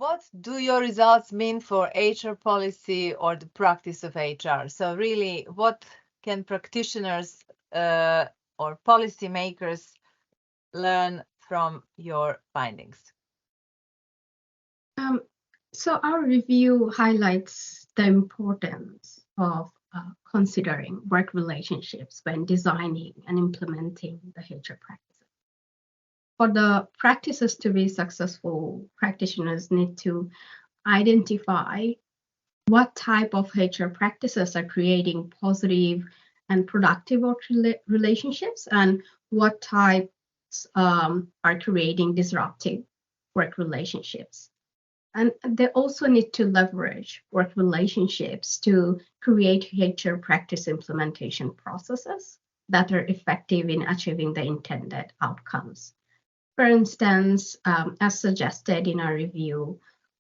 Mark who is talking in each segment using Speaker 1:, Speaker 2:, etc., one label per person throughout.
Speaker 1: what do your results mean for HR policy or the practice of HR? So really, what can practitioners or policymakers learn from your findings?
Speaker 2: So our review highlights the importance of considering work relationships when designing and implementing the HR practices. For the practices to be successful, practitioners need to identify what type of HR practices are creating positive and productive work relationships and what types are creating disruptive work relationships. And they also need to leverage work relationships to create HR practice implementation processes that are effective in achieving the intended outcomes. For instance, as suggested in our review,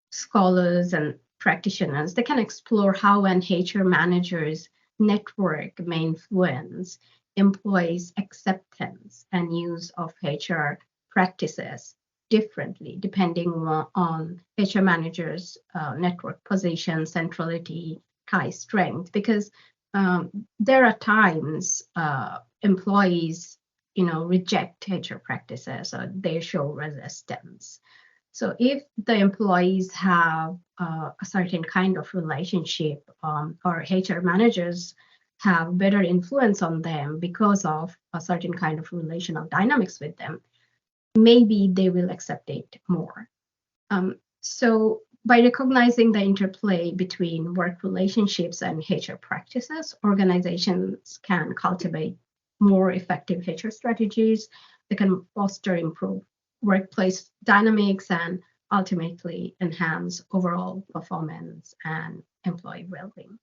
Speaker 2: scholars and practitioners, they can explore how an HR manager's network may influence employees' acceptance and use of HR practices differently depending on HR managers' network position, centrality, tie strength, because there are times employees reject HR practices or they show resistance. So if the employees have a certain kind of relationship or HR managers have better influence on them because of a certain kind of relational dynamics with them, maybe they will accept it more. So by recognizing the interplay between work relationships and HR practices, organizations can cultivate more effective HR strategies. They can foster improved workplace dynamics and ultimately enhance overall performance and employee well-being.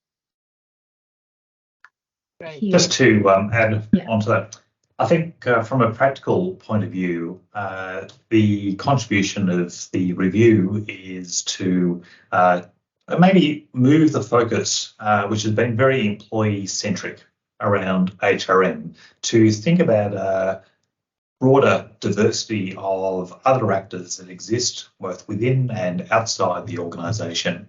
Speaker 3: Just to add onto that, I think from a practical point of view, the contribution of the review is to maybe move the focus, which has been very employee-centric around HRM, to think about a broader diversity of other actors that exist both within and outside the organisation.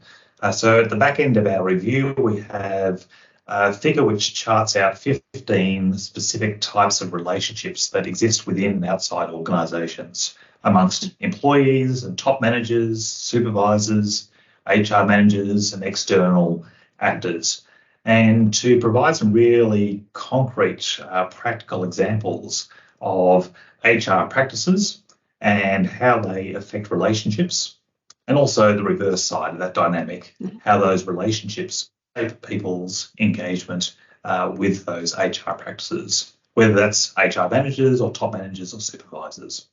Speaker 3: So at the back end of our review, we have a figure which charts out 15 specific types of relationships that exist within and outside organisations amongst employees and top managers, supervisors, HR managers and external actors. And to provide some really concrete practical examples of HR practices and how they affect relationships, and also the reverse side of that dynamic, how those relationships shape people's engagement with those HR practices, whether that's HR managers or top managers or supervisors.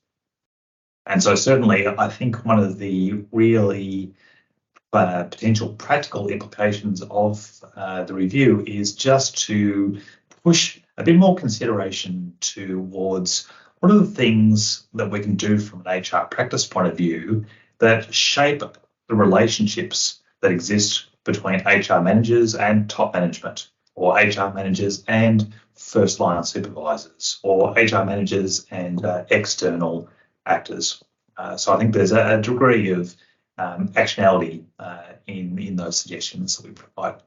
Speaker 3: And so certainly I think one of the really potential practical implications of the review is just to push a bit more consideration towards what are the things that we can do from an HR practice point of view that shape the relationships that exist between HR managers and top management, or HR managers and first-line supervisors, or HR managers and external actors. So I think there's a degree of actionality in those suggestions that we provide.